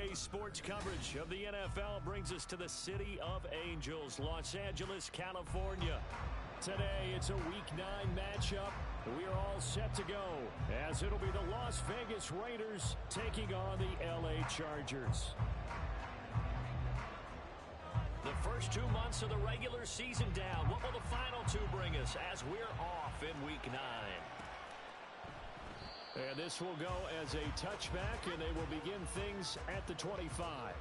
NBA sports coverage of the NFL brings us to the City of Angels, Los Angeles, California. Today, it's a Week 9 matchup. We are all set to go, as it'll be the Las Vegas Raiders taking on the LA Chargers. The first 2 months of the regular season down. What will the final two bring us as we're off in Week 9? And this will go as a touchback, and they will begin things at the 25.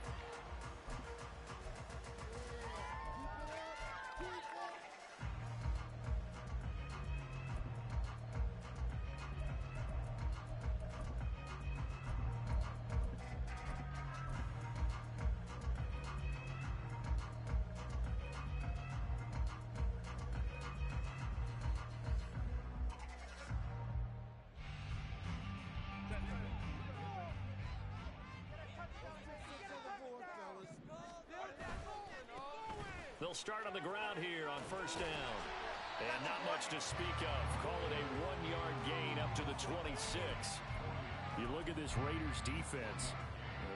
They'll start on the ground here on first down. And not much to speak of. Call it a 1-yard gain up to the 26. You look at this Raiders defense.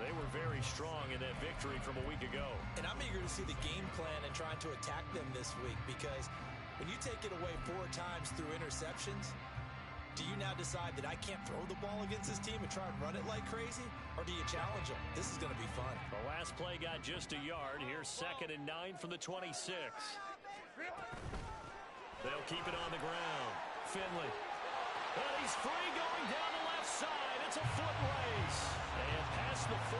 They were very strong in that victory from a week ago. And I'm eager to see the game plan and trying to attack them this week, because when you take it away 4 times through interceptions, do you now decide that I can't throw the ball against this team and try and run it like crazy? Or do you challenge them? This is going to be fun. The last play got just a yard. Here's 2nd and 9 from the 26. They'll keep it on the ground. Finley. And he's free going down the left side. It's a foot race. And past the 40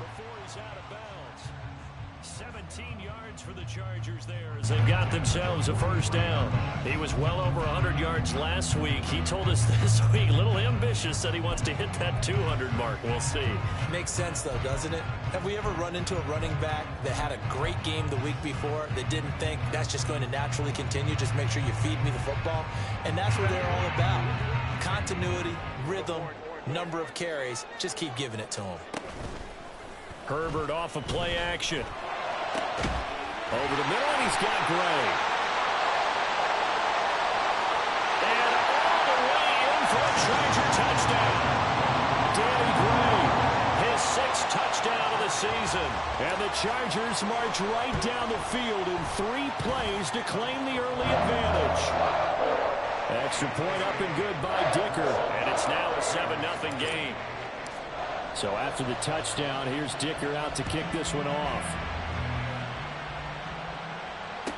before he's out of bounds. 17 yards for the Chargers there as they've got themselves a first down. He was well over 100 yards last week. He told us this week, a little ambitious, said he wants to hit that 200 mark. We'll see. Makes sense, though, doesn't it? Have we ever run into a running back that had a great game the week before that didn't think that's just going to naturally continue? Just make sure you feed me the football. And that's what they're all about. Continuity, rhythm, number of carries. Just keep giving it to him. Herbert off of play action. Over the middle, and he's got Gray. And all the way in for a Charger touchdown. Danny Gray, his 6th touchdown of the season. And the Chargers march right down the field in 3 plays to claim the early advantage. Extra point up and good by Dicker. And it's now a 7-0 game. So after the touchdown, here's Dicker out to kick this one off.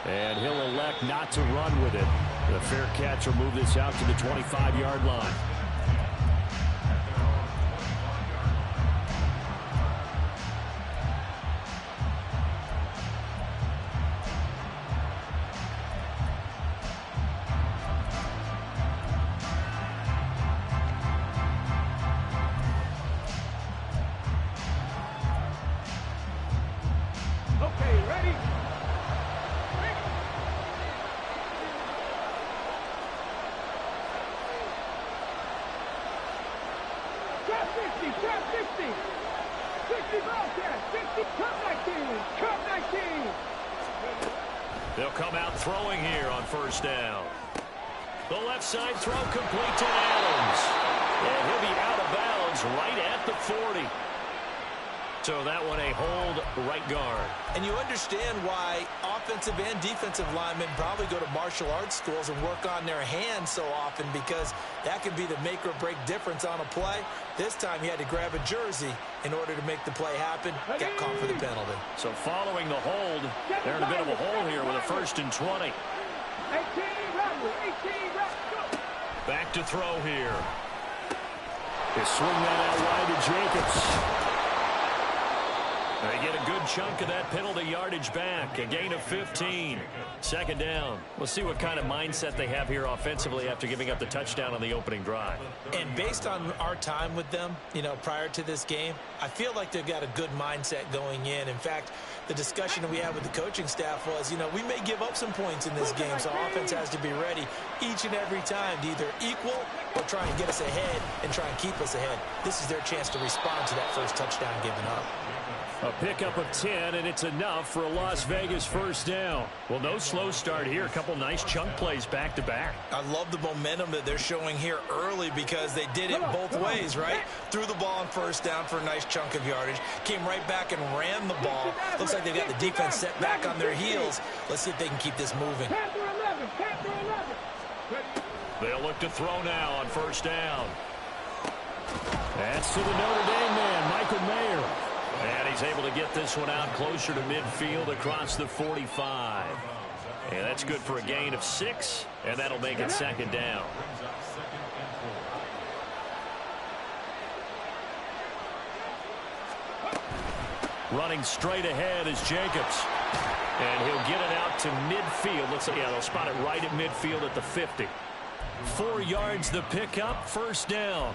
And he'll elect not to run with it. The fair catch will move this out to the 25-yard line. Okay, ready? They'll come out throwing here on first down. The left side throw complete to Adams. And he'll be out of bounds right at the 40. So that one a hold right guard. And you understand why offensive and defensive linemen probably go to martial arts schools and work on their hands so often, because that could be the make or break difference on a play. This time he had to grab a jersey in order to make the play happen. Got caught for the penalty. So following the hold, they're in a bit of a hole here with a 1st and 20. Back to throw here. They swing that out wide to Jacobs. They get a good chunk of that penalty yardage back. A gain of 15. 2nd down. We'll see what kind of mindset they have here offensively after giving up the touchdown on the opening drive. And based on our time with them, prior to this game, I feel like they've got a good mindset going in. In fact, the discussion that we had with the coaching staff was, we may give up some points in this game, so offense has to be ready each and every time to either equal or try and get us ahead and try and keep us ahead. This is their chance to respond to that first touchdown given up. A pickup of 10, and it's enough for a Las Vegas first down. Well, no slow start here. A couple nice chunk plays back-to-back. I love the momentum that they're showing here early because they did it both ways, right? Threw the ball on first down for a nice chunk of yardage. Came right back and ran the ball. Looks like they've got the defense set back on their heels. Let's see if they can keep this moving. They'll look to throw now on first down. That's to the Notre Dame man, Michael Mayer. And he's able to get this one out closer to midfield across the 45. And that's good for a gain of 6, and that'll make it second down. Running straight ahead is Jacobs. And he'll get it out to midfield. Let's see, yeah, they'll spot it right at midfield at the 50. 4 yards the pickup, first down.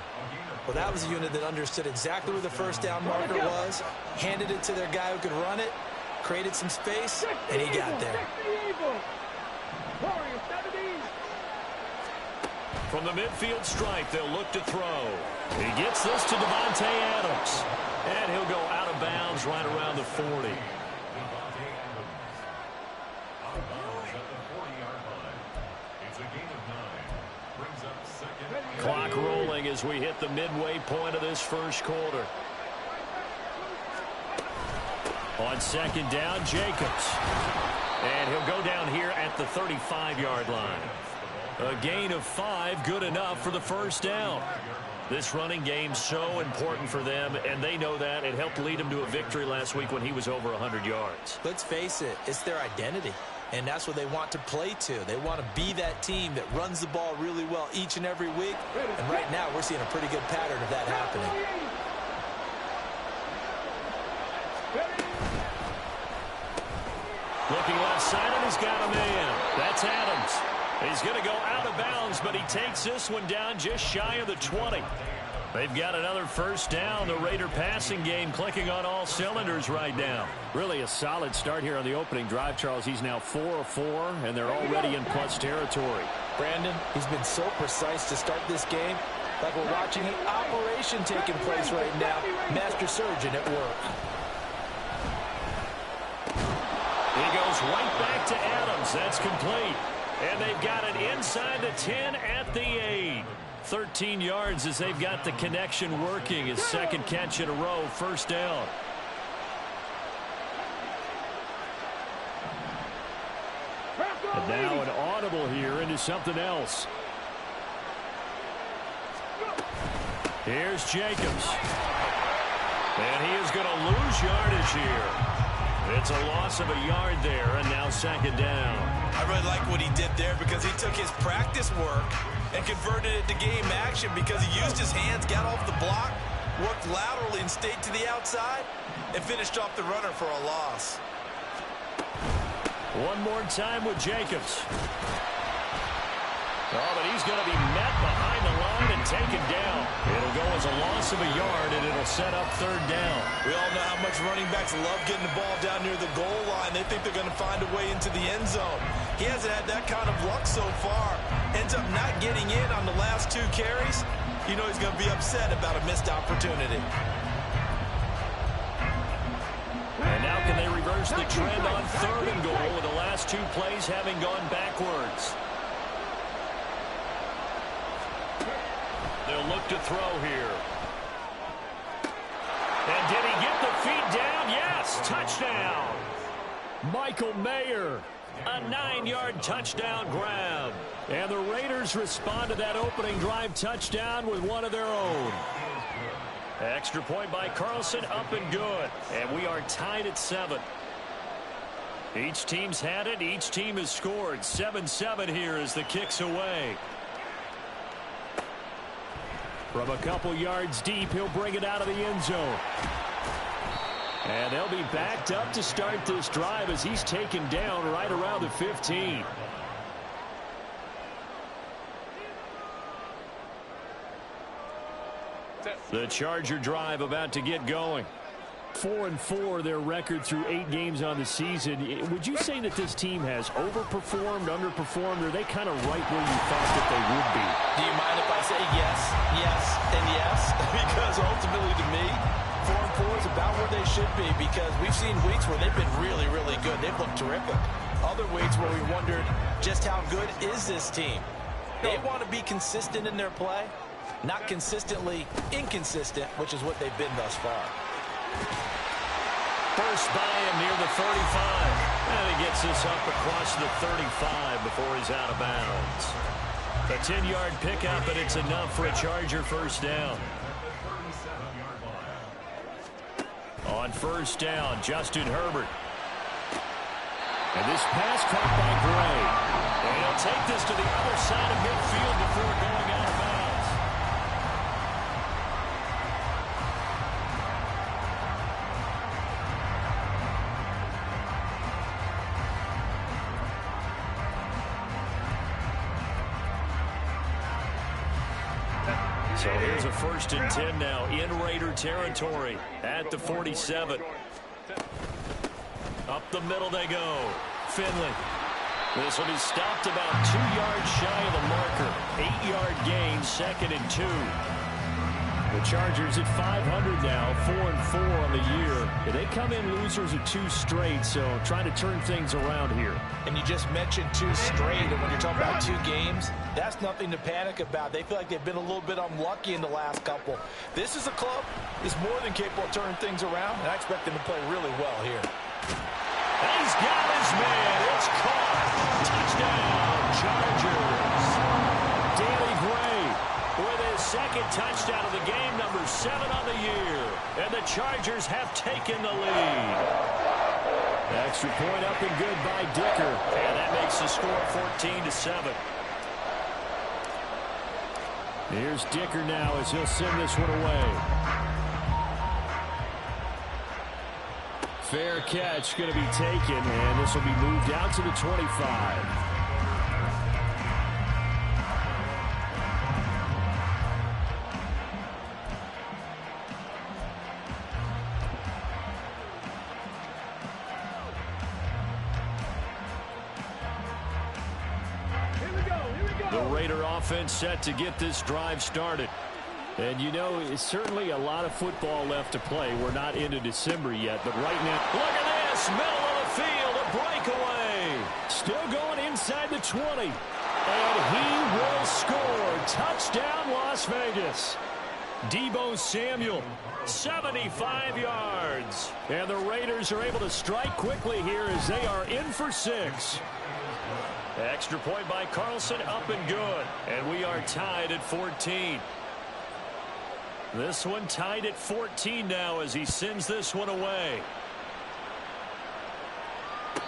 Well, that was a unit that understood exactly where the first down marker was, handed it to their guy who could run it, created some space, and he got there. From the midfield stripe, they'll look to throw. He gets this to Devontae Adams. And he'll go out of bounds right around the 40. Clock rolling as we hit the midway point of this first quarter. On second down, Jacobs. And he'll go down here at the 35-yard line. A gain of 5, good enough for the first down. This running game's so important for them, and they know that. It helped lead them to a victory last week when he was over 100 yards. Let's face it, it's their identity. And that's what they want to play to. They want to be that team that runs the ball really well each and every week. And right now, we're seeing a pretty good pattern of that happening. Looking left side, and he's got a man. That's Adams. He's going to go out of bounds, but he takes this one down just shy of the 20. They've got another first down. The Raider passing game clicking on all cylinders right now. Really a solid start here on the opening drive, Charles. He's now 4 of 4, and they're already in plus territory. Brandon, he's been so precise to start this game. Like we're watching an operation taking place right now. Master surgeon at work. He goes right back to Adams. That's complete. And they've got it inside the 10 at the 8. 13 yards as they've got the connection working. His second catch in a row, first down. And now an audible here into something else. Here's Jacobs. And he is going to lose yardage here. It's a loss of a yard there, and now second down. I really like what he did there because he took his practice work and converted it to game action because he used his hands, got off the block, worked laterally and stayed to the outside, and finished off the runner for a loss. One more time with Jacobs. Oh, but he's going to be met behind the line and taken down. It'll go as a loss of a yard, and it'll set up third down. We all know how much running backs love getting the ball down near the goal line. They think they're going to find a way into the end zone. He hasn't had that kind of luck so far. Ends up not getting in on the last 2 carries. You know he's going to be upset about a missed opportunity. And now can they reverse the trend on third and goal with the last 2 plays having gone backwards? They'll look to throw here. And did he get the feet down? Yes, touchdown. Michael Mayer, a 9-yard touchdown grab. And the Raiders respond to that opening drive touchdown with one of their own. Extra point by Carlson, up and good. And we are tied at 7. Each team's had it. Each team has scored. 7-7 here as the kick's away. From a couple yards deep, he'll bring it out of the end zone. And they'll be backed up to start this drive as he's taken down right around the 15. The Charger drive about to get going. 4-4 their record through 8 games on the season. Would you say that this team has overperformed, underperformed, or are they kind of right where you thought that they would be? Do you mind if I say yes, yes, and yes? Because ultimately to me, 4-4 is about where they should be, because we've seen weeks where they've been really, really good. They've looked terrific. Other weeks where we wondered just how good is this team. They want to be consistent in their play, not consistently inconsistent, which is what they've been thus far. First by him near the 35. And he gets this up across the 35 before he's out of bounds. A 10-yard pickup, and it's enough for a Charger first down. On first down, Justin Herbert. And this pass caught by Gray. And he'll take this to the other side of midfield before going out of bounds. So here's a 1st and 10 now in Raider territory at the 47. Up the middle they go. Finley. This will be stopped about 2 yards shy of the marker. 8-yard gain, 2nd and 2. The Chargers at 500 now, 4-4 on the year. They come in losers of 2 straight, so trying to turn things around here. And you just mentioned 2 straight, and when you're talking about 2 games, that's nothing to panic about. They feel like they've been a little bit unlucky in the last couple. This is a club that's more than capable of turning things around, and I expect them to play really well here. He's got his man. It's caught. Touchdown, Chargers. Danny Gray with his 2nd touchdown of the game, number 7 on the year. And the Chargers have taken the lead. Extra point up and good by Dicker. And that makes the score 14-7. Here's Dicker now as he'll send this one away. Fair catch going to be taken, and this will be moved out to the 25. The Raider offense set to get this drive started. And you know, it's certainly a lot of football left to play. We're not into December yet, but right now, look at this, middle of the field, a breakaway. Still going inside the 20. And he will score. Touchdown, Las Vegas. Deebo Samuel, 75 yards. And the Raiders are able to strike quickly here as they are in for 6. Extra point by Carlson, up and good. And we are tied at 14. This one tied at 14 now as he sends this one away.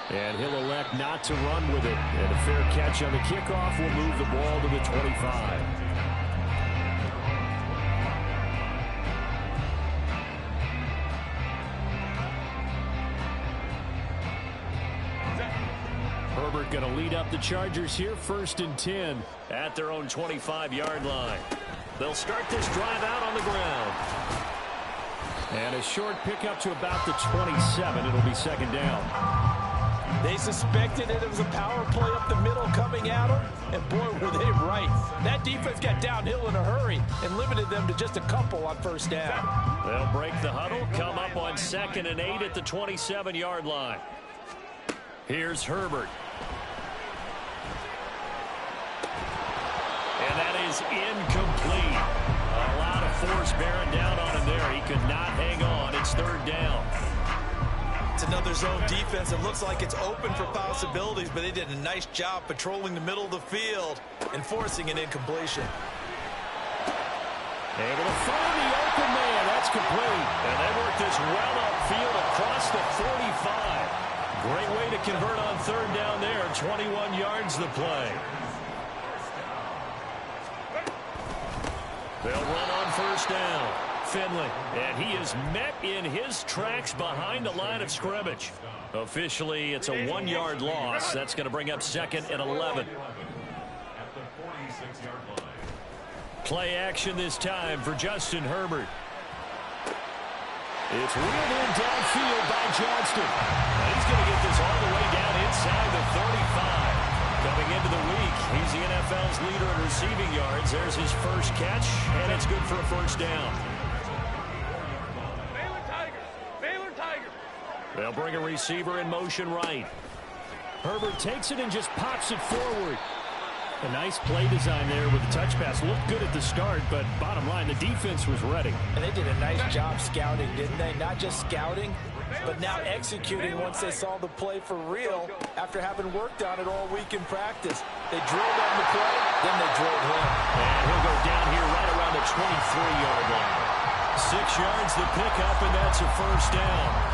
And he'll elect not to run with it. And a fair catch on the kickoff will move the ball to the 25. Herbert going to lead up the Chargers here, 1st and 10 at their own 25-yard line. They'll start this drive out on the ground. And a short pickup to about the 27. It'll be 2nd down. They suspected that it was a power play up the middle coming at them, and boy, were they right. That defense got downhill in a hurry and limited them to just a couple on 1st down. They'll break the huddle, come up on 2nd and 8 at the 27-yard line. Here's Herbert. And that is incomplete. A lot of force bearing down on him there. He could not hang on. It's 3rd down. It's another zone defense. It looks like it's open for possibilities, but they did a nice job patrolling the middle of the field and forcing an incompletion. Able to find the open man. That's complete. And they work this well upfield across the 45. Great way to convert on 3rd down there. 21 yards the play. They'll run on 1st down. Finley, and he is met in his tracks behind the line of scrimmage. Officially, it's a 1-yard loss. That's going to bring up 2nd and 11. Play action this time for Justin Herbert. It's reeled in downfield by Johnston. And he's going to get this all the way down inside the 35. Coming into the week, he's the NFL's leader in receiving yards. There's his first catch, and it's good for a 1st down. They'll bring a receiver in motion right. Herbert takes it and just pops it forward. A nice play design there with the touch pass. Looked good at the start, but bottom line, the defense was ready. And they did a nice job scouting, didn't they? Not just scouting, but now executing once they saw the play for real after having worked on it all week in practice. They drilled on the play, then they drilled him. And he'll go down here right around the 23-yard line. 6 yards the pickup, and that's a first down.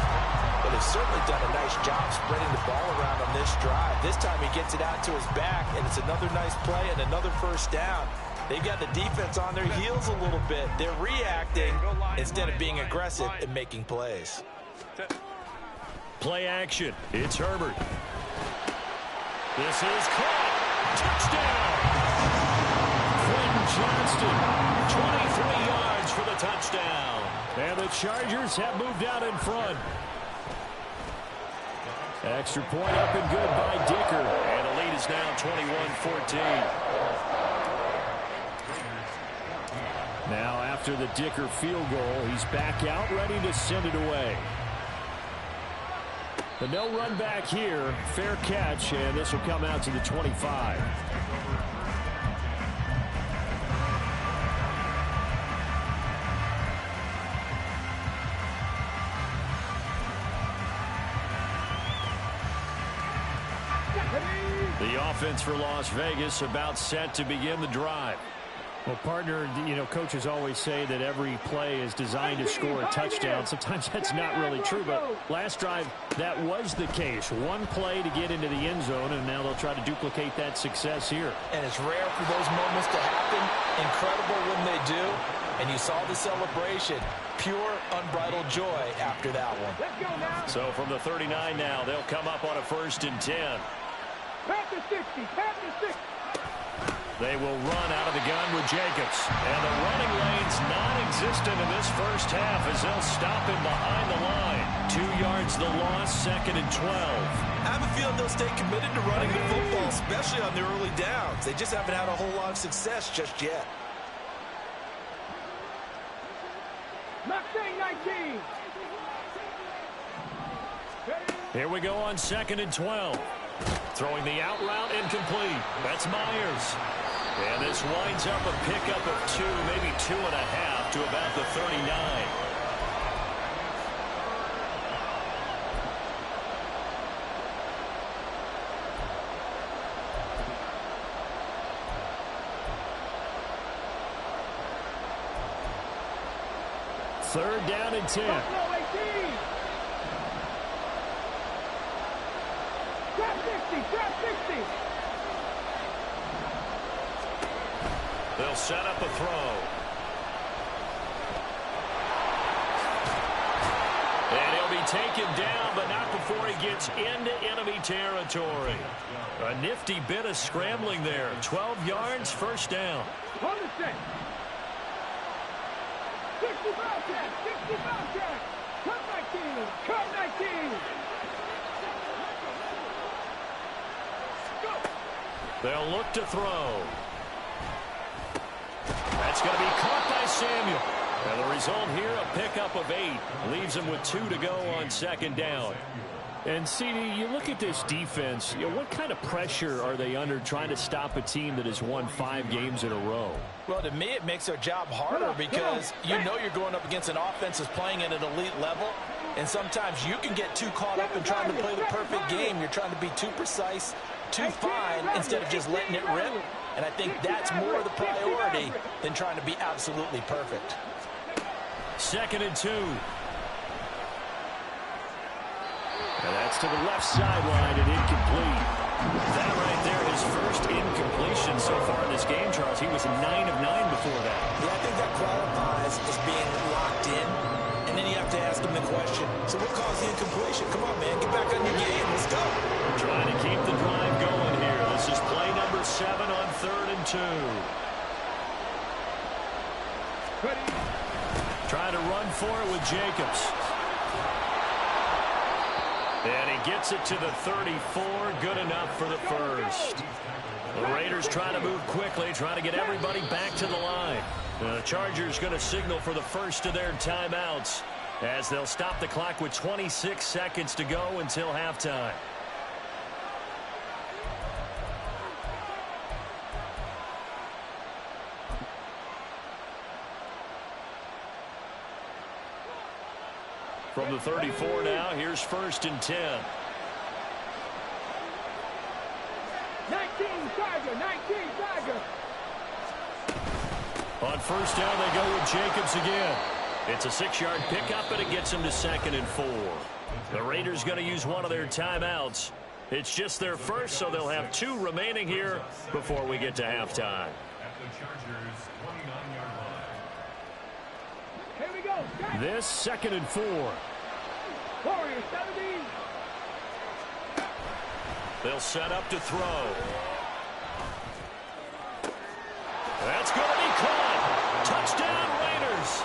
But they've certainly done a nice job spreading the ball around on this drive. This time he gets it out to his back, and it's another nice play and another first down. They've got the defense on their heels a little bit. They're reacting instead of being aggressive and making plays. Play action. It's Herbert. This is caught. Touchdown. Quentin Johnston, 23 yards for the touchdown. And the Chargers have moved out in front. Extra point up and good by Dicker. And the lead is now 21-14. Now after the Dicker field goal, he's back out ready to send it away. But no run back here. Fair catch, and this will come out to the 25. The offense for Las Vegas about set to begin the drive. Well, partner, you know, coaches always say that every play is designed to score a touchdown. Sometimes that's not really true, but last drive, that was the case. One play to get into the end zone, and now they'll try to duplicate that success here. And it's rare for those moments to happen. Incredible when they do. And you saw the celebration. Pure, unbridled joy after that one. Let's go now. So from the 39 now, they'll come up on a 1st and 10. Pass to 60. Pass to 60. They will run out of the gun with Jacobs. And the running lane's non-existent in this first half as they'll stop him behind the line. 2 yards the loss, 2nd and 12. I have a feeling they'll stay committed to running the football, especially on the early downs. They just haven't had a whole lot of success just yet. Mustang 19. Here we go on 2nd and 12. Throwing the out route incomplete. That's Myers. And this winds up a pickup of 2, maybe 2.5 to about the 39. Third down and 10. Buffalo 18. Trap 60. Trap 60. They'll set up a throw. And he'll be taken down, but not before he gets into enemy territory. A nifty bit of scrambling there. 12 yards, first down. On the set. 65 check. 65 check. Cut 19. Cut 19. Go. They'll look to throw. That's going to be caught by Samuel. And the result here, a pickup of 8. Leaves him with 2 to go on 2nd down. And, CD, you look at this defense, you know, what kind of pressure are they under trying to stop a team that has won 5 games in a row? Well, to me, it makes their job harder because you know you're going up against an offense that's playing at an elite level. And sometimes you can get too caught up in trying to play the perfect game. You're trying to be too precise, too fine, instead of just letting it rip. And I think that's more the priority than trying to be absolutely perfect. 2nd and 2. And that's to the left sideline and incomplete. That right there, his first incompletion so far in this game, Charles. He was 9 of 9 before that. Yeah, I think that qualifies as being locked in. And then you have to ask him the question, so what caused the incompletion? Come on, man, get back on your game. Let's go. Trying to keep the drive going here. This is play number 7 on 3rd and 2. Trying to run for it with Jacobs. And he gets it to the 34. Good enough for the first. The Raiders trying to move quickly, trying to get everybody back to the line. The Chargers going to signal for the first of their timeouts. as they'll stop the clock with 26 seconds to go until halftime. From the 34 now, here's 1st and 10. 19 Tiger, 19 Tiger. On 1st down, they go with Jacobs again. It's a 6-yard pickup, and it gets them to 2nd and 4. The Raiders going to use one of their timeouts. It's just their first, so they'll have 2 remaining here before we get to halftime. Here we go. This 2nd and 4. Warriors 17. They'll set up to throw. That's going to be caught. Touchdown, Raiders.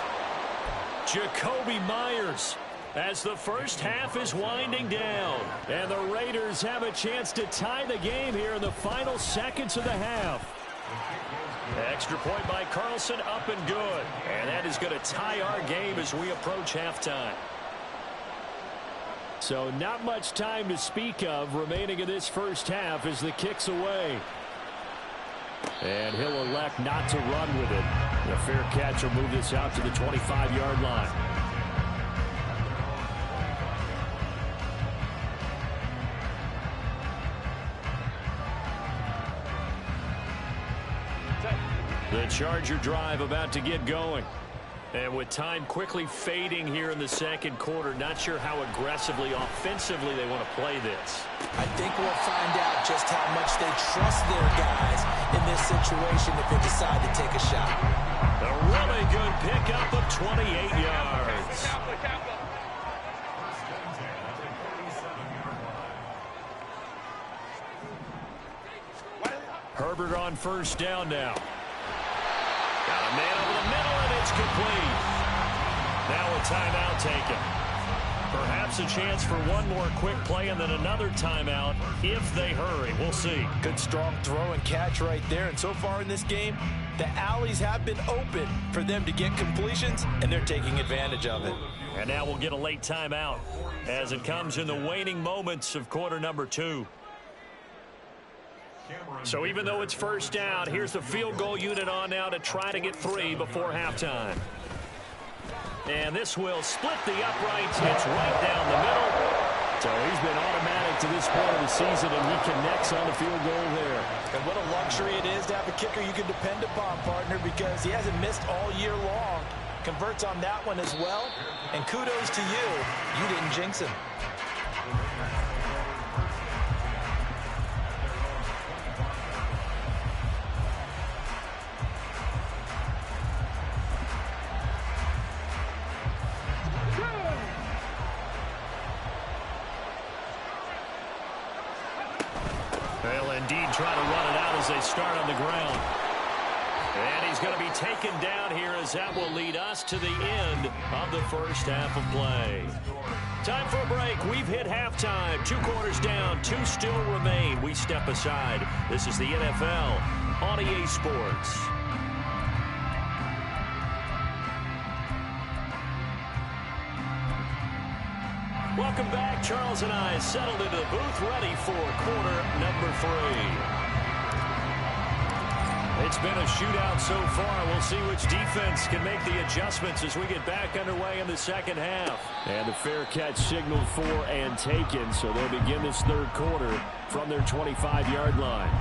Jacoby Myers as the first half is winding down. And the Raiders have a chance to tie the game here in the final seconds of the half. Extra point by Carlson, up and good. And that is going to tie our game as we approach halftime. So not much time to speak of remaining in this first half as the kick's away. And he'll elect not to run with it. The fair catch will move this out to the 25-yard line. The Charger drive about to get going. And with time quickly fading here in the second quarter, not sure how aggressively, offensively they want to play this. I think we'll find out just how much they trust their guys in this situation if they decide to take a shot. A really good pickup of 28 yards. Herbert on 1st down now. Got a man over the middle, and it's complete. Now a timeout taken. Perhaps a chance for one more quick play and then another timeout if they hurry. We'll see. Good strong throw and catch right there. And so far in this game, the alleys have been open for them to get completions, and they're taking advantage of it. And now we'll get a late timeout as it comes in the waning moments of quarter number 2. So even though it's 1st down, here's the field goal unit on now to try to get 3 before halftime. And this will split the uprights. It's right down the middle. So he's been automatic to this point of the season, and he connects on the field goal there. And what a luxury it is to have a kicker you can depend upon, partner, because he hasn't missed all year long. Converts on that one as well. And kudos to you. You didn't jinx him. They'll indeed try to run it out as they start on the ground. And he's going to be taken down here as that will lead us to the end of the first half of play. Time for a break. We've hit halftime. 2 quarters down. 2 still remain. We step aside. This is the NFL on EA Sports. Welcome back. Charles and I settled into the booth, ready for quarter number 3. It's been a shootout so far. We'll see which defense can make the adjustments as we get back underway in the second half. And the fair catch signaled for and taken, so they'll begin this third quarter from their 25-yard line.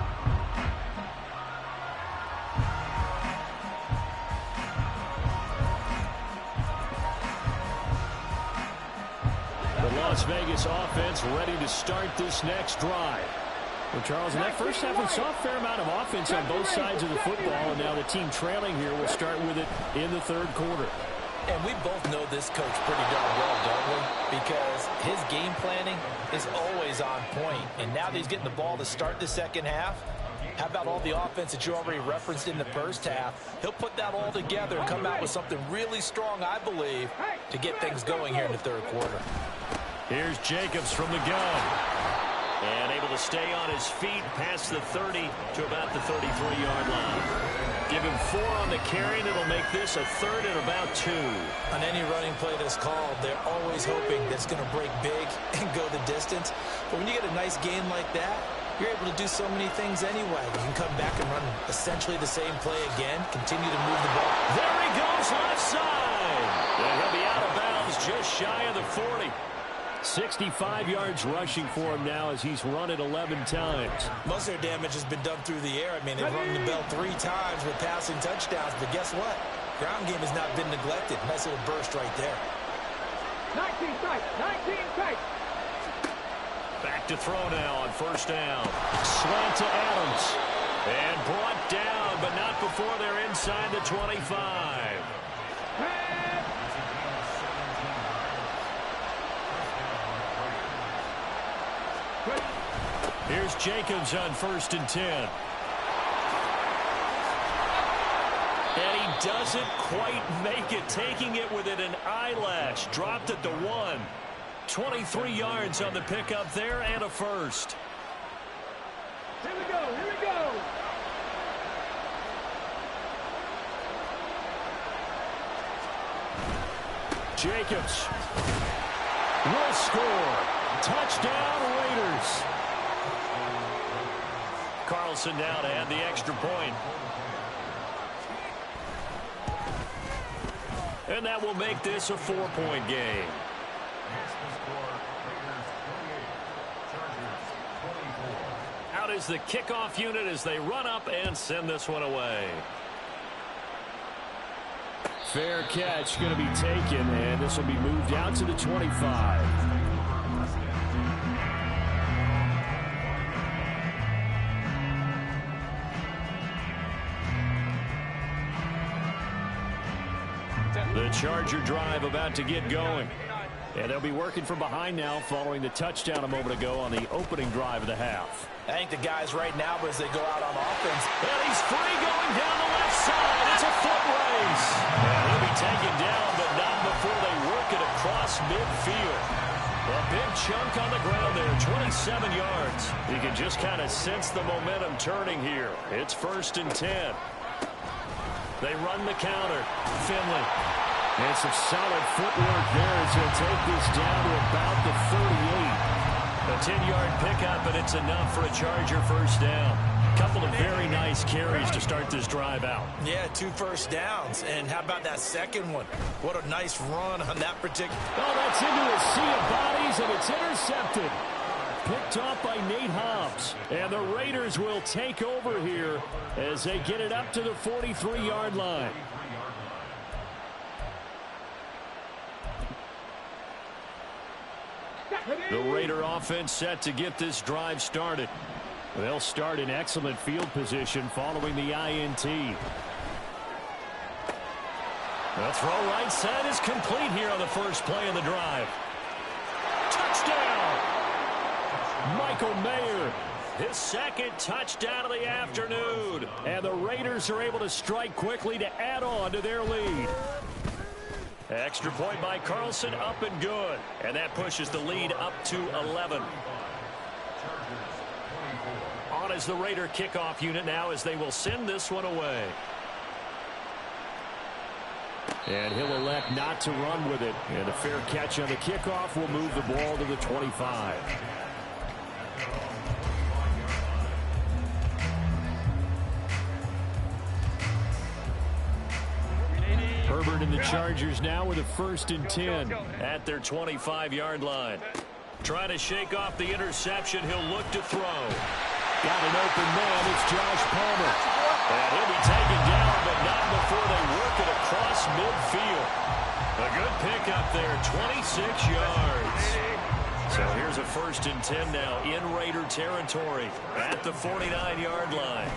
The Las Vegas offense ready to start this next drive. Well, Charles, in that first half, we saw a fair amount of offense on both sides of the football, and now the team trailing here will start with it in the third quarter. And we both know this coach pretty darn well, don't we? Because his game planning is always on point. And now that he's getting the ball to start the second half, how about all the offense that you already referenced in the first half? He'll put that all together and come out with something really strong, I believe, to get things going here in the third quarter. Here's Jacobs from the gun. And able to stay on his feet past the 30 to about the 33-yard line. Give him 4 on the carry, and it'll make this a 3rd and about 2. On any running play that's called, they're always hoping that it's going to break big and go the distance. But when you get a nice gain like that, you're able to do so many things anyway. You can come back and run essentially the same play again, continue to move the ball. There he goes, left side. And he'll be out of bounds just shy of the 40. 65 yards rushing for him now as he's run it 11 times. Most of their damage has been done through the air. I mean, they've rung the bell 3 times with passing touchdowns, but guess what? Ground game has not been neglected. Nice little burst right there. 19 tight, 19 tight. Back to throw now on 1st down. Slant to Adams. And brought down, but not before they're inside the 25. Here's Jacobs on 1st and 10. And he doesn't quite make it, taking it within an eyelash. Dropped at the 1. 23 yards on the pickup there and a 1st. Here we go, here we go. Jacobs will score. Touchdown, Raiders. Carlson now to add the extra point. And that will make this a 4-point game. Out is the kickoff unit as they run up and send this one away. Fair catch going to be taken, and this will be moved out to the 25. The Charger drive about to get going. And they'll be working from behind now following the touchdown a moment ago on the opening drive of the half. I think the guys right now, as they go out on offense. And he's free going down the left side. It's a foot race. And he'll be taken down, but not before they work it across midfield. A big chunk on the ground there, 27 yards. You can just kind of sense the momentum turning here. It's 1st and 10. They run the counter. Finley. And some solid footwork there as he'll take this down to about the 38. A 10-yard pickup, and it's enough for a Charger 1st down. Couple of very nice carries to start this drive out. Yeah, 2 first downs. And how about that second one? What a nice run on that particular. Oh, that's into a sea of bodies, and it's intercepted. Picked off by Nate Hobbs. And the Raiders will take over here as they get it up to the 43-yard line. The Raider offense set to get this drive started. They'll start in excellent field position following the INT. The throw right side is complete here on the first play of the drive. Touchdown! Michael Mayer, his 2nd touchdown of the afternoon. And the Raiders are able to strike quickly to add on to their lead. Extra point by Carlson, up and good. And that pushes the lead up to 11. On is the Raider kickoff unit now as they will send this one away. And he'll elect not to run with it. And a fair catch on the kickoff will move the ball to the 25. Herbert and the Chargers now with a 1st and 10 at their 25-yard line. Trying to shake off the interception. He'll look to throw. Got an open man. It's Josh Palmer. And he'll be taken down, but not before they work it across midfield. A good pickup there, 26 yards. So here's a 1st and 10 now in Raider territory at the 49-yard line.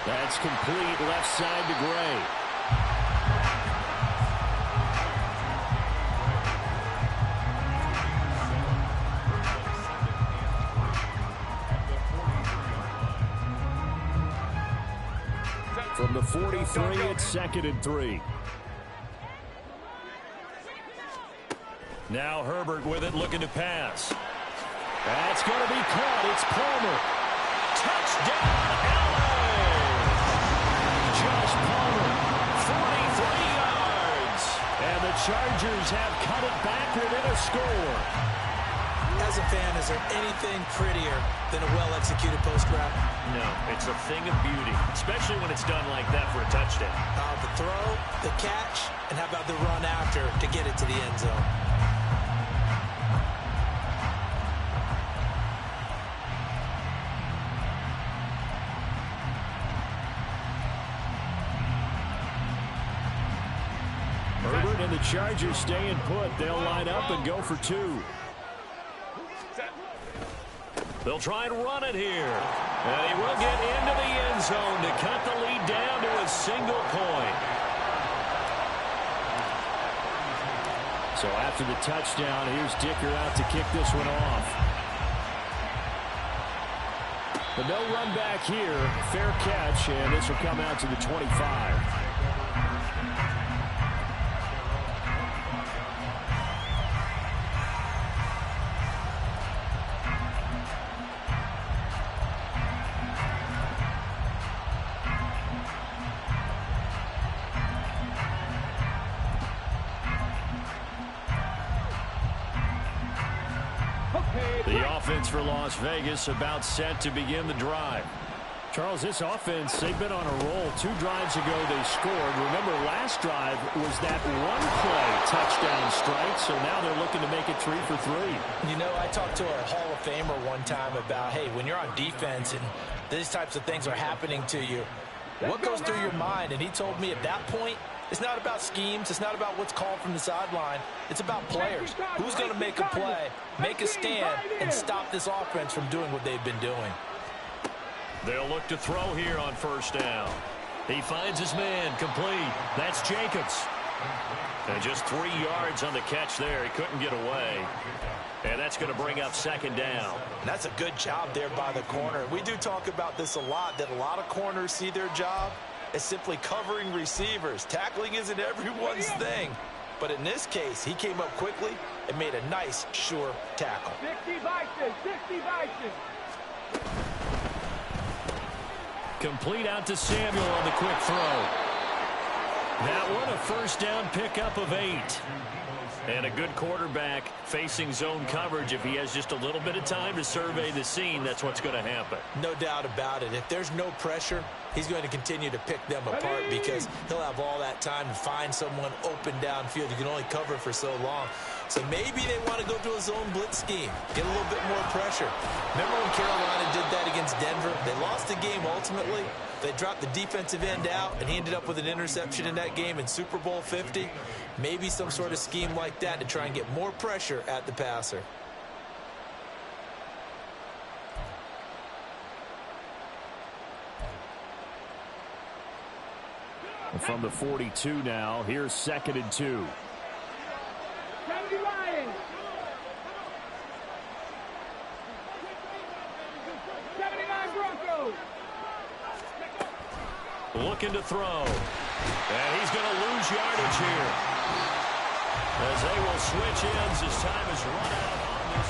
That's complete left side to Gray. From the 43, it's 2nd and 3. Now Herbert with it, looking to pass. That's going to be caught. It's Palmer. Touchdown, LA! the Chargers have cut it back within a score. As a fan, is there anything prettier than a well-executed post-route? No, it's a thing of beauty, especially when it's done like that for a touchdown. The throw, the catch, and how about the run after to get it to the end zone? Herbert and the Chargers staying put. They'll line up and go for two. They'll try and run it here. And he will get into the end zone to cut the lead down to a single point. So after the touchdown, here's Dicker out to kick this one off. But no run back here. Fair catch, and this will come out to the 25. The offense for Las Vegas about set to begin the drive. Charles, this offense, they've been on a roll. 2 drives ago they scored. Remember, last drive was that one-play touchdown strike, so now they're looking to make it 3 for 3. You know, I talked to a Hall of Famer one time about, hey, when you're on defense and these types of things are happening to you, what goes through your mind? And he told me at that point, it's not about schemes. It's not about what's called from the sideline. It's about players. Who's going to make a play, make a stand, and stop this offense from doing what they've been doing? They'll look to throw here on first down. He finds his man complete. That's Jacobs. And just 3 yards on the catch there. He couldn't get away. And that's going to bring up second down. And that's a good job there by the corner. We do talk about this a lot, that a lot of corners see their job as simply covering receivers. Tackling isn't everyone's thing. But in this case, he came up quickly and made a nice, sure tackle. 60 Vikings, 60 Vikings. Complete out to Samuel on the quick throw. That one a first down pickup of 8. And a good quarterback facing zone coverage. If he has just a little bit of time to survey the scene, that's what's going to happen. No doubt about it. If there's no pressure, he's going to continue to pick them apart because he'll have all that time to find someone open downfield. You can only cover for so long. So maybe they want to go to a zone blitz scheme, get a little bit more pressure. Remember when Carolina did that against Denver? They lost the game ultimately. They dropped the defensive end out, and he ended up with an interception in that game in Super Bowl 50. Maybe some sort of scheme like that to try and get more pressure at the passer. From the 42 now, here's 2nd and 2. 70 Lions. 79 Broncos. Looking to throw. And he's going to lose yardage here. As they will switch ends, his time is run out on this.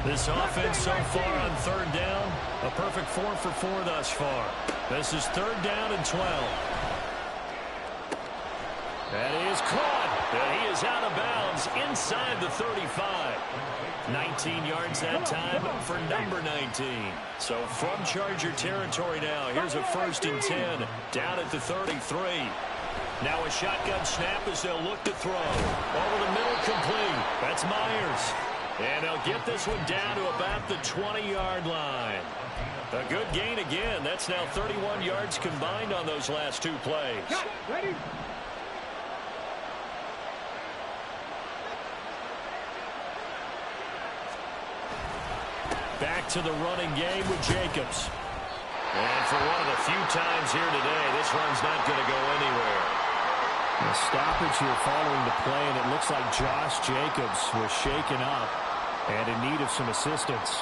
This offense so far on 3rd down, a perfect 4 for 4 thus far. This is 3rd down and 12. And he is caught. And he is out of bounds inside the 35. 19 yards that time for number 19. So from Charger territory now, here's a 1st and 10 down at the 33. Now a shotgun snap as they'll look to throw. Over the middle, complete. That's Myers. And they'll get this one down to about the 20-yard line. A good gain again. That's now 31 yards combined on those last 2 plays. Ready? Back to the running game with Jacobs. And for one of the few times here today, this run's not going to go anywhere. A stoppage here following the play, and it looks like Josh Jacobs was shaken up and in need of some assistance.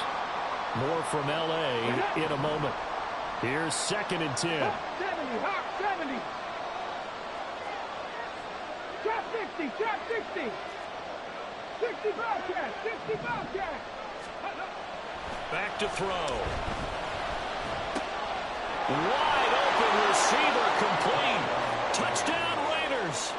More from L.A. in a moment. Here's 2nd and 10. 70, Hawk 70. Trap 60, trap 60. 60 Bobcat, 60 Bobcat. Back to throw. Wide open receiver complete. Touchdown Raiders.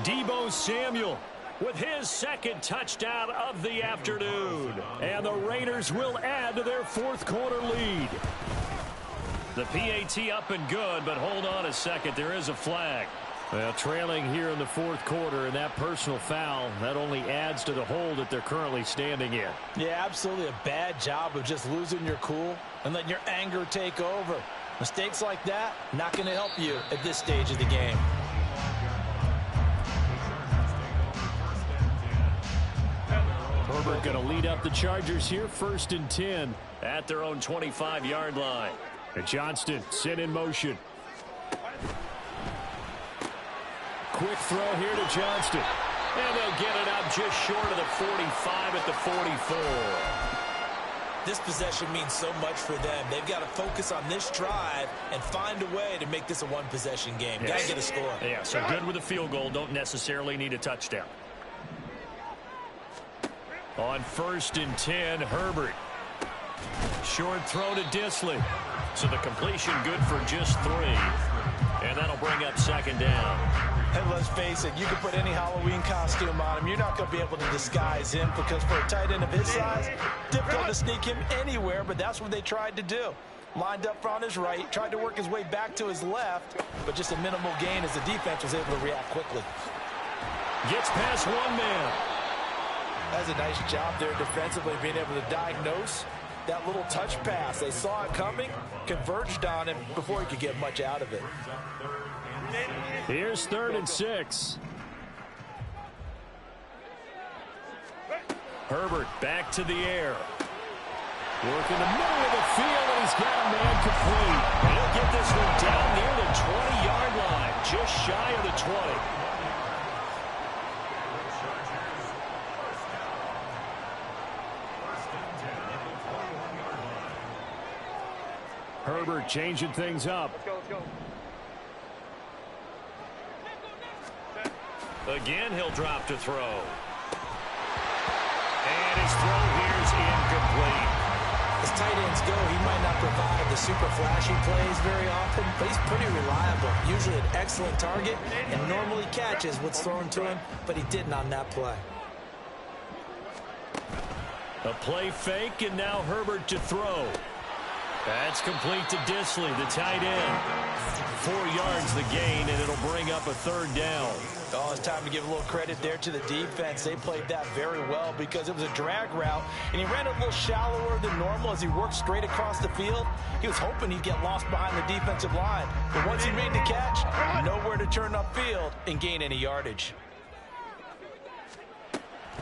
Deebo Samuel with his second touchdown of the afternoon. And the Raiders will add to their fourth quarter lead. The PAT up and good, but hold on a second. There is a flag. Well, trailing here in the fourth quarter, and that personal foul, that only adds to the hole that they're currently standing in. Yeah, absolutely a bad job of just losing your cool and letting your anger take over. Mistakes like that, not going to help you at this stage of the game. Herbert going to lead up the Chargers here, 1st and 10 at their own 25-yard line. And Johnston sent in motion. Quick throw here to Johnston. And they'll get it up just short of the 45 at the 44. This possession means so much for them. They've got to focus on this drive and find a way to make this a one-possession game. Yes. Got to get a score. Yeah, so good with a field goal. Don't necessarily need a touchdown. On 1st and 10, Herbert. Short throw to Disley. So the completion good for just 3. And that'll bring up 2nd down. And let's face it, you can put any Halloween costume on him. You're not going to be able to disguise him because for a tight end of his size, difficult to sneak him anywhere, but that's what they tried to do. Lined up on his right, tried to work his way back to his left, but just a minimal gain as the defense was able to react quickly. Gets past one man. That's a nice job there defensively, being able to diagnose that little touch pass. They saw it coming, converged on him before he could get much out of it. Here's 3rd and 6. Herbert back to the air. Working the middle of the field, and he's got a man complete. And he'll get this one down near the 20-yard line, just shy of the 20. Herbert changing things up. Let's go. Again, he'll drop to throw. And his throw here's incomplete. As tight ends go, he might not provide the super flashy plays very often, but he's pretty reliable. Usually an excellent target and normally catches what's thrown to him, but he didn't on that play. A play fake, and now Herbert to throw. That's complete to Disley, the tight end. 4 yards the gain, and it'll bring up a 3rd down. Oh, it's time to give a little credit there to the defense. They played that very well because it was a drag route, and he ran a little shallower than normal as he worked straight across the field. He was hoping he'd get lost behind the defensive line, but once he made the catch, nowhere to turn upfield and gain any yardage.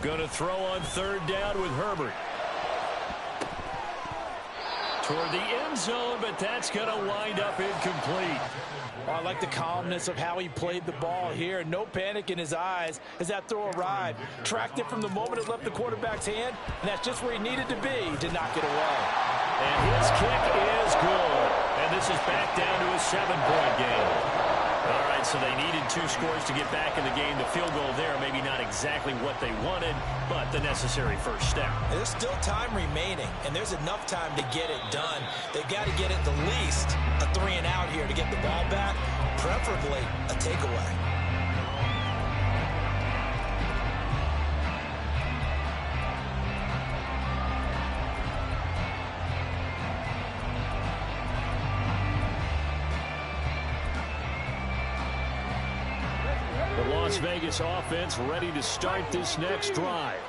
Going to throw on 3rd down with Herbert. Toward the end zone, but that's going to wind up incomplete. Oh, I like the calmness of how he played the ball here. No panic in his eyes as that throw arrived. Tracked it from the moment it left the quarterback's hand, and that's just where he needed to be to knock it away. And his kick is good. And this is back down to a 7-point game. All right, so they needed 2 scores to get back in the game. The field goal there, maybe not exactly what they wanted, but the necessary first step. There's still time remaining, and there's enough time to get it done. They've got to get at the least a 3-and-out here to get the ball back, preferably a takeaway. The Las Vegas offense ready to start this next drive.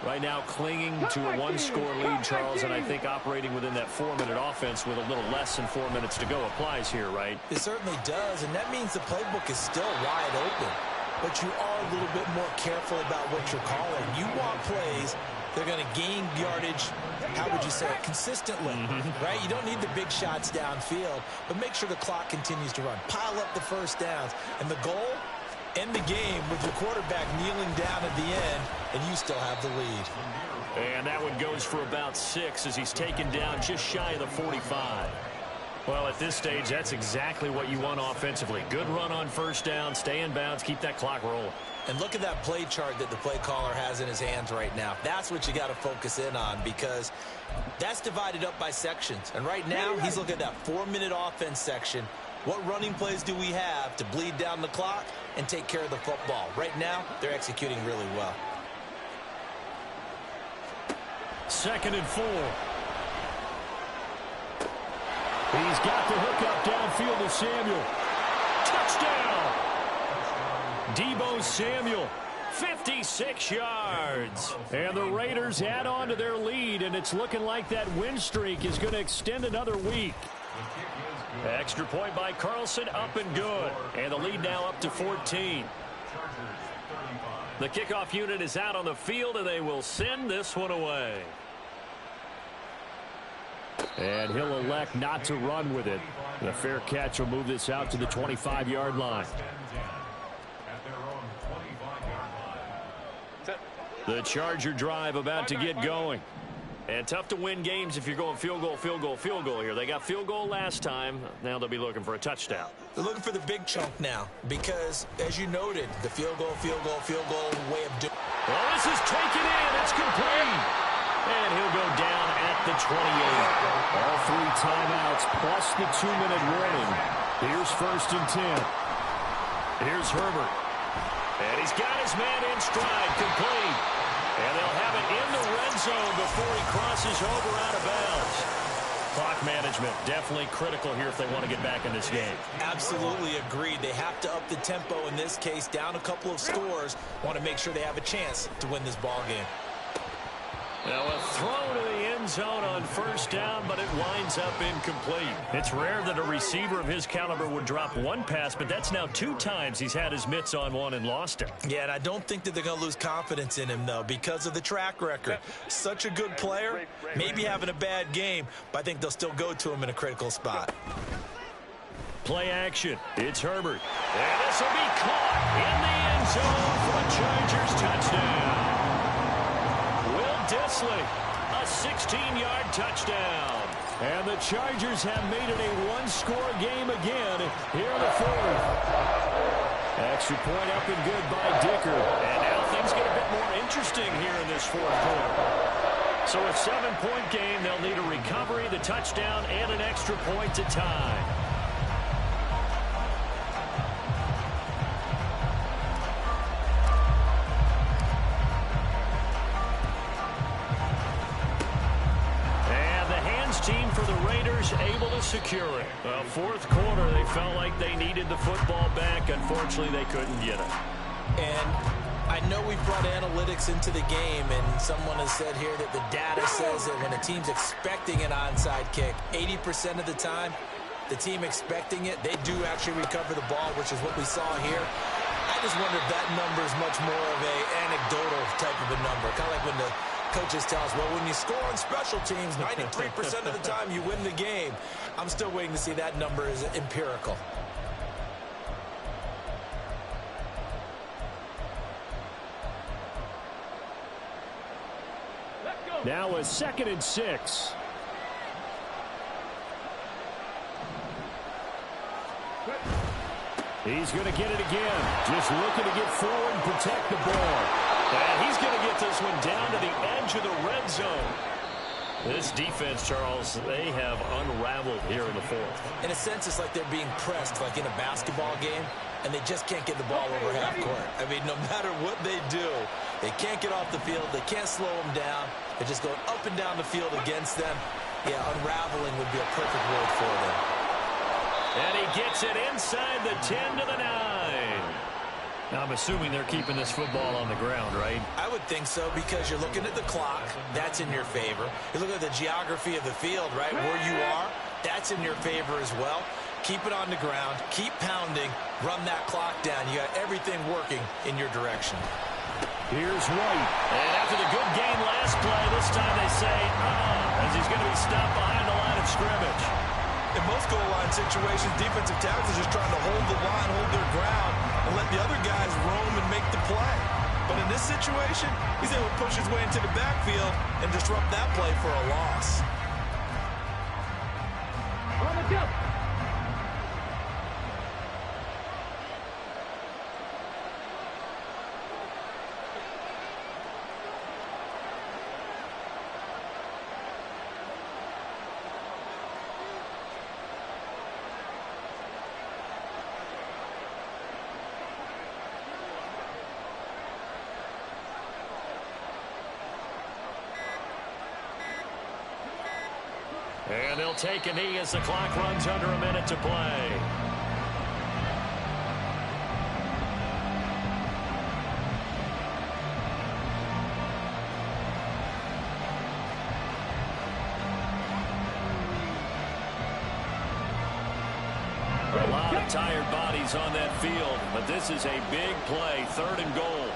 Right now clinging to a 1-score lead, Charles, and I think operating within that 4-minute offense with a little less than 4 minutes to go applies here, right? It certainly does, and that means the playbook is still wide open. But you are a little bit more careful about what you're calling. You want plays they're going to gain yardage, how would you say it, consistently, right? You don't need the big shots downfield, but make sure the clock continues to run. Pile up the first downs, and the goal, end the game with your quarterback kneeling down at the end, and you still have the lead. And that one goes for about 6 as he's taken down just shy of the 45. Well, at this stage, that's exactly what you want offensively. Good run on first down, stay in bounds, keep that clock rolling. And look at that play chart that the play caller has in his hands right now. That's what you got to focus in on, because that's divided up by sections. And right now, he's looking at that 4-minute offense section. What running plays do we have to bleed down the clock and take care of the football? Right now, they're executing really well. 2nd and 4. He's got the hook up downfield to Samuel. Touchdown! Deebo Samuel, 56 yards. And the Raiders add on to their lead, and it's looking like that win streak is going to extend another week. Extra point by Carlson, up and good. And the lead now up to 14. The kickoff unit is out on the field, and they will send this one away. And he'll elect not to run with it. The fair catch will move this out to the 25-yard line. The Charger drive about to get going. And tough to win games if you're going field goal, field goal, field goal here. They got field goal last time. Now they'll be looking for a touchdown. They're looking for the big chunk now because, as you noted, the field goal way of doing. Well, this is taken in. It's complete. And he'll go down at the 28. All 3 timeouts plus the 2-minute warning. Here's 1st and 10. Here's Herbert. And he's got his man in stride, complete. And they'll have it in the red zone before he crosses over out of bounds. Clock management, definitely critical here if they want to get back in this game. Absolutely agreed. They have to up the tempo in this case, down a couple of scores. Want to make sure they have a chance to win this ball game. Now a throw to the end zone on first down, but it winds up incomplete. It's rare that a receiver of his caliber would drop one pass, but that's now 2 times he's had his mitts on one and lost it. Yeah, and I don't think that they're going to lose confidence in him, though, because of the track record. Such a good player, maybe having a bad game, but I think they'll still go to him in a critical spot. Play action. It's Herbert. And this will be caught in the end zone for a Chargers touchdown. Disley, a 16-yard touchdown. And the Chargers have made it a 1-score game again here in the 4th. Extra point up and good by Dicker. And now things get a bit more interesting here in this 4th quarter. So a 7-point game, they'll need a recovery, the touchdown, and an extra point to tie. Team for the Raiders able to secure it. Well, 4th quarter, they felt like they needed the football back. Unfortunately, they couldn't get it. And I know we brought analytics into the game, and someone has said here that the data says that when a team's expecting an onside kick, 80% of the time, the team expecting it, they do actually recover the ball, which is what we saw here. I just wonder if that number is much more of a anecdotal type of a number, kind of like when the coaches tell us, well, when you score on special teams, 93% of the time you win the game. I'm still waiting to see that number is empirical. Now a 2nd and 6. He's going to get it again. Just looking to get forward and protect the ball. And he's going to get this one down to the edge of the red zone. This defense, Charles, they have unraveled here in the 4th. In a sense, it's like they're being pressed, like in a basketball game, and they just can't get the ball over half court. I mean, no matter what they do, they can't get off the field. They can't slow them down. They're just going up and down the field against them. Yeah, unraveling would be a perfect word for them. And he gets it inside the 10 to the 9. Now, I'm assuming they're keeping this football on the ground, right? I would think so, because you're looking at the clock. That's in your favor. You look at the geography of the field, right? Where you are, that's in your favor as well. Keep it on the ground. Keep pounding. Run that clock down. You got everything working in your direction. Here's White. And after the good game last play, this time they say, as he's going to be stopped behind the line of scrimmage. In most goal line situations, defensive tackles are just trying to hold the line, hold their ground, and let the other guys roam and make the play. But in this situation, he's able to push his way into the backfield and disrupt that play for a loss. On the together. And they'll take a knee as the clock runs under a minute to play. A lot of tired bodies on that field, but this is a big play, 3rd and goal.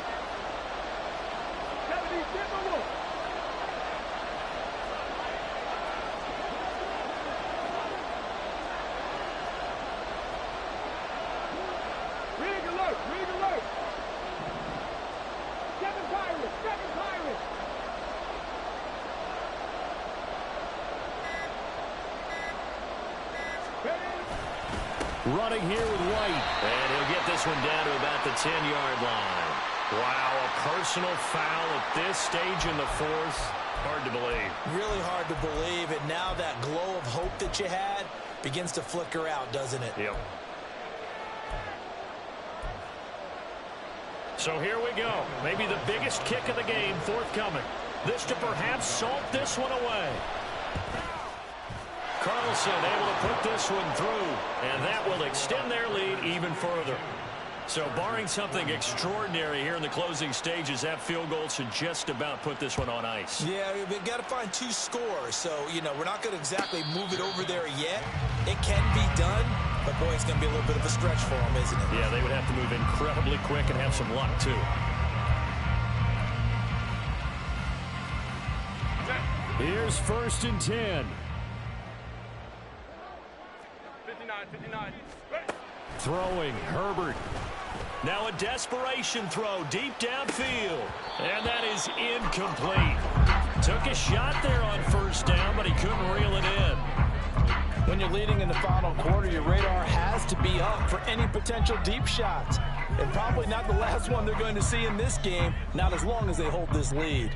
Running here with White. And he'll get this one down to about the 10-yard line. Wow, a personal foul at this stage in the 4th. Hard to believe. Really hard to believe. And now that glow of hope that you had begins to flicker out, doesn't it? Yep. So here we go. Maybe the biggest kick of the game forthcoming. This to perhaps salt this one away. Carlson able to put this one through, and that will extend their lead even further. So barring something extraordinary here in the closing stages, that field goal should just about put this one on ice. Yeah, we've got to find 2 scores. So, you know, we're not going to exactly move it over there yet. It can be done, but, boy, it's going to be a little bit of a stretch for them, isn't it? Yeah, they would have to move incredibly quick and have some luck, too. Here's 1st and 10. 59. Throwing, Herbert. Now a desperation throw deep downfield. And that is incomplete. Took a shot there on 1st down, but he couldn't reel it in. When you're leading in the final quarter, your radar has to be up for any potential deep shots. And probably not the last one they're going to see in this game, not as long as they hold this lead.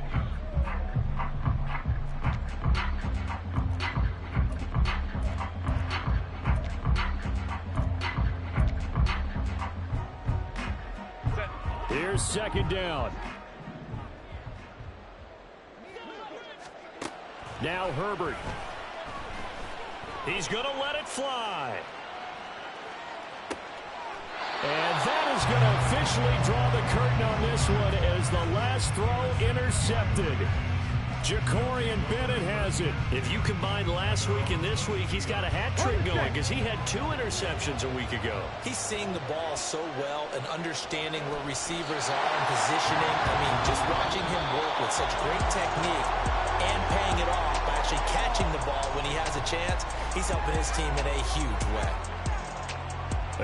Here's 2nd down. Now Herbert. He's going to let it fly. And that is going to officially draw the curtain on this one as the last throw intercepted. Jacorian Bennett has it. If you combine last week and this week, he's got a hat trick going because he had 2 interceptions a week ago. He's seeing the ball so well and understanding where receivers are and positioning. I mean, just watching him work with such great technique and paying it off by actually catching the ball when he has a chance, he's helping his team in a huge way.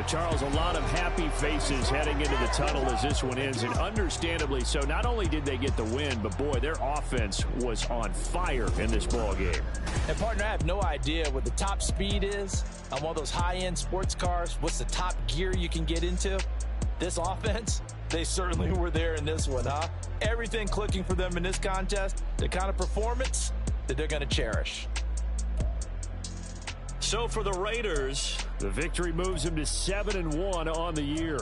Charles, a lot of happy faces heading into the tunnel as this one ends, and understandably so. Not only did they get the win, but, boy, their offense was on fire in this ball game. And, partner, I have no idea what the top speed is on one of those high-end sports cars. What's the top gear you can get into? This offense, they certainly were there in this one, huh? Everything clicking for them in this contest, the kind of performance that they're going to cherish. So for the Raiders, the victory moves them to 7-1 on the year.